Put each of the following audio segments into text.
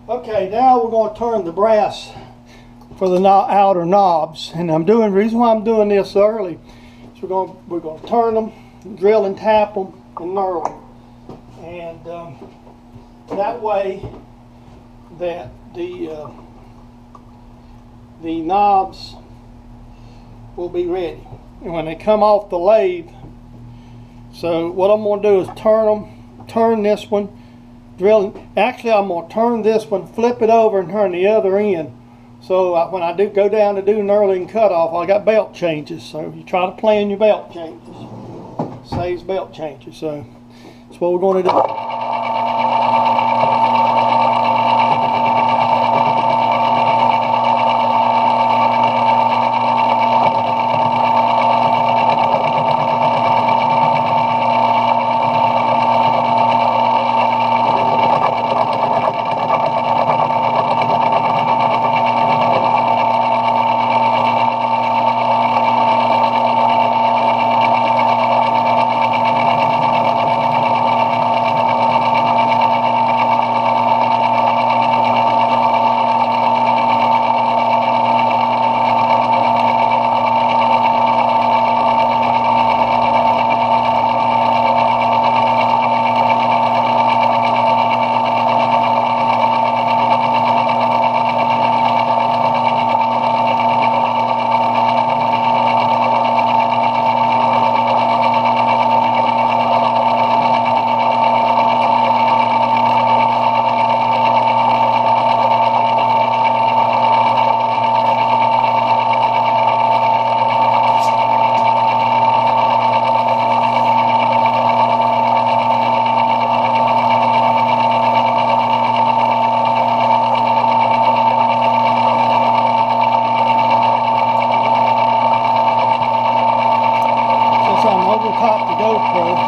Okay, now we're going to turn the brass for the outer knobs, and the reason why I'm doing this early is we're going to turn them, drill and tap them, and knurl them, and that way that the knobs will be ready, and when they come off the lathe. So what I'm going to do is turn this one, drill. Actually, I'm going to turn this one, flip it over, and turn the other end. So when I do go down to do knurling cutoff, I got belt changes. So you try to plan your belt changes. Saves belt changes. So that's what we're going to do.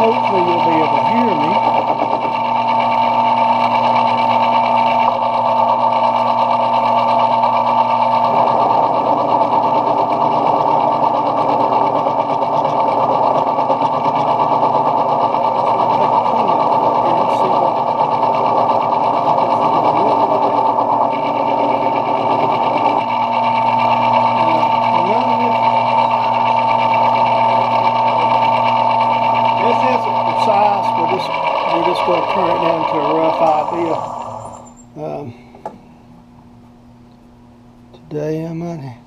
Hopefully you'll be able to hear me. We're just going to turn it down to a rough idea. Today I might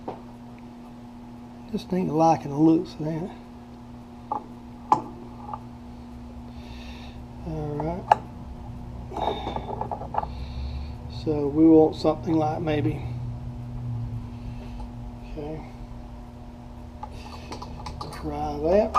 just need to liking the looks of that. Alright. So we want something like maybe, okay, try that.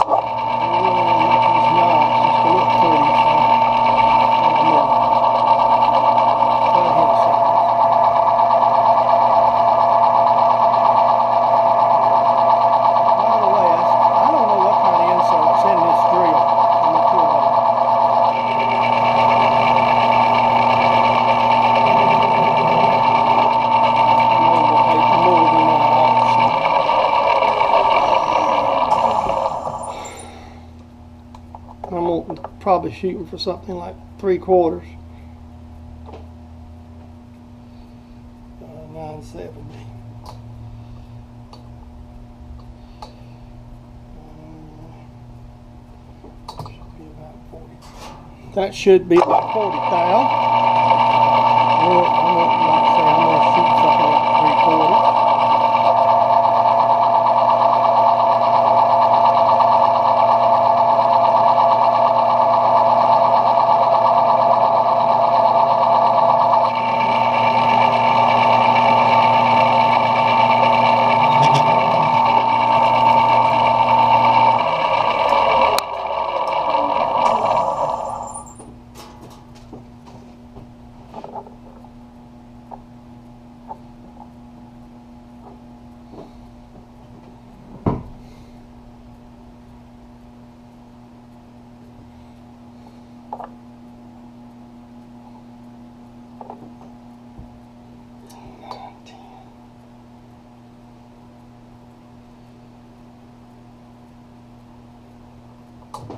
Probably shooting for something like 3/4. 970. Should be about 40. That should be about 40 thou. I'm going to shoot something like 3/4.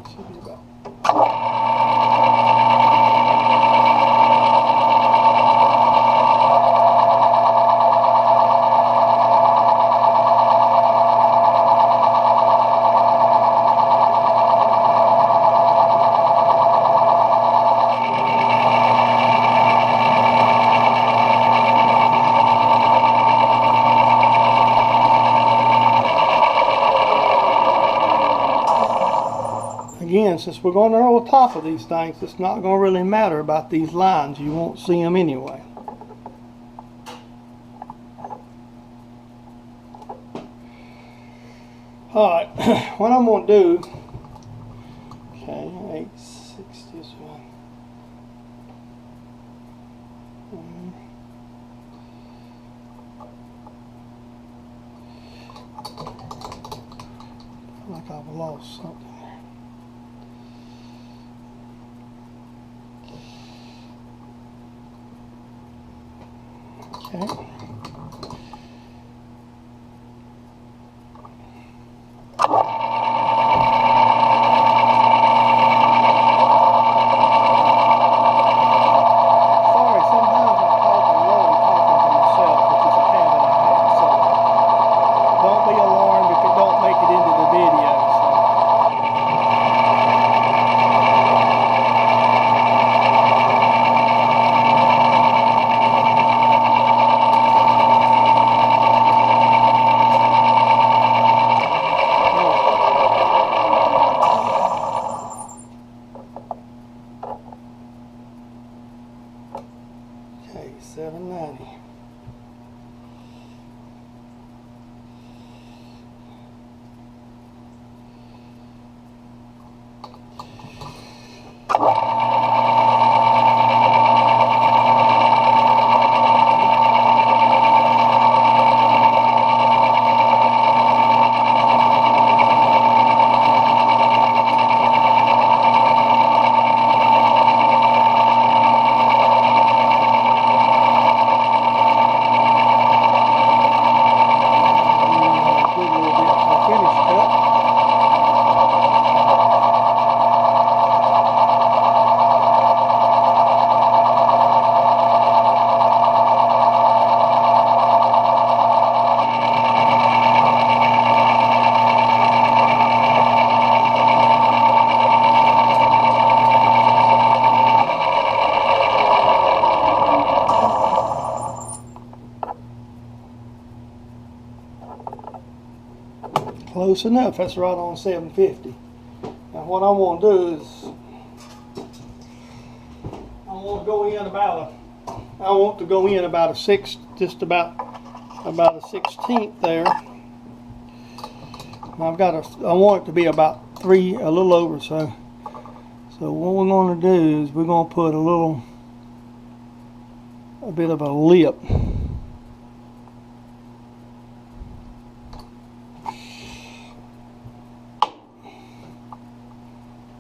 Should be about. And since we're going to over the top of these things, it's not going to really matter about these lines. You won't see them anyway. Alright, what I'm going to do, okay, 8/6 this one. I feel like I've lost something. Okay. Okay, 790. Close enough. That's right on 750. Now what I want to do is I want to go in about a six, just about a 16th there. And I want it to be about a little over. So what we're going to do is we're going to put a bit of a lip.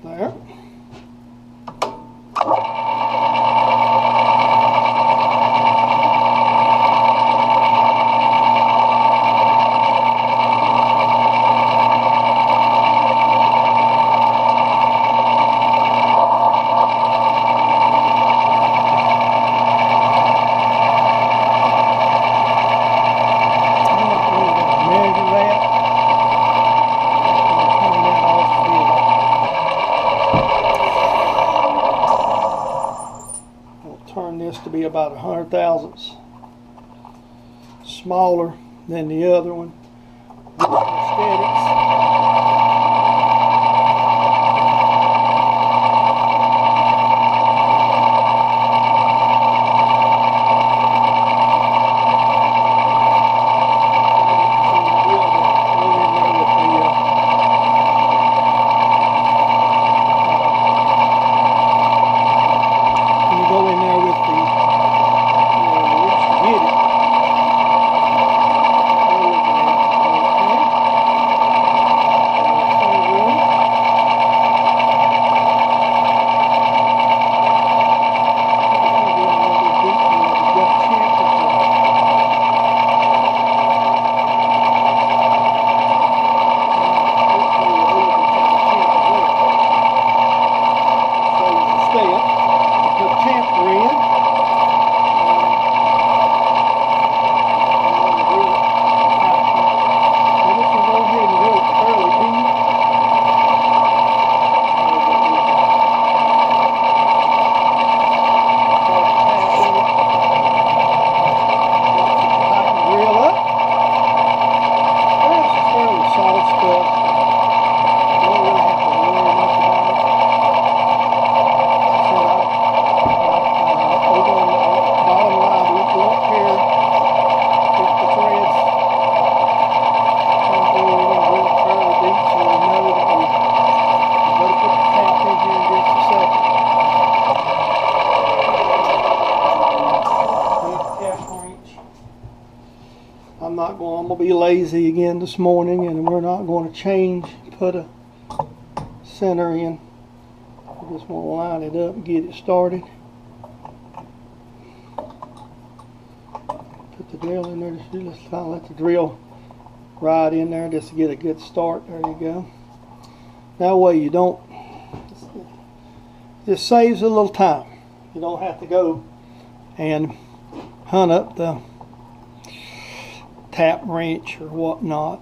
There. Turn this to be about 100 thousandths smaller than the other one. Aesthetics. I'm gonna be lazy again this morning, and we're not going to put a center in. I just want to line it up and get it started. Put the drill in there. Just kind of let the drill ride in there just to get a good start. There you go. That way you don't, just saves a little time. You don't have to go and hunt up the tap wrench or whatnot.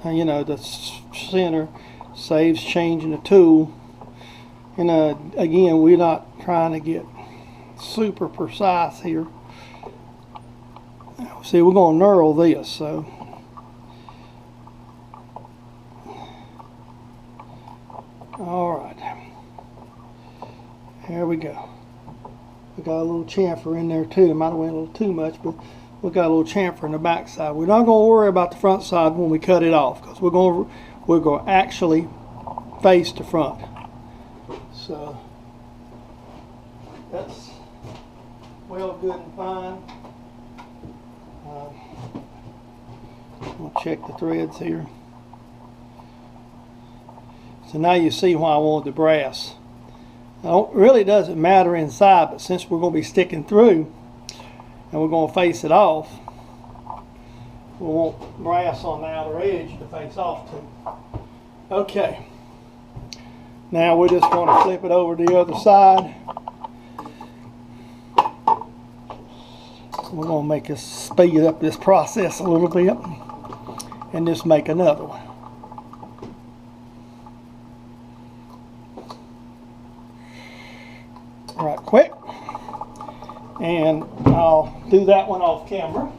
You know, the center saves changing the tool. And again, we're not trying to get super precise here. See, we're going to knurl this, so all right, here we go. We got a little chamfer in there too. It might have went a little too much, but we got a little chamfer in the back side. We're not going to worry about the front side when we cut it off, because we're going to actually face the front. So that's well, good and fine. We'll check the threads here. So now you see why I wanted the brass. Now, it really doesn't matter inside, but since we're going to be sticking through and we're going to face it off, we want brass on the outer edge to face off to. Okay. Now we're just going to flip it over to the other side. We're going to make us speed up this process a little bit and just make another one. Right quick, and I'll do that one off camera.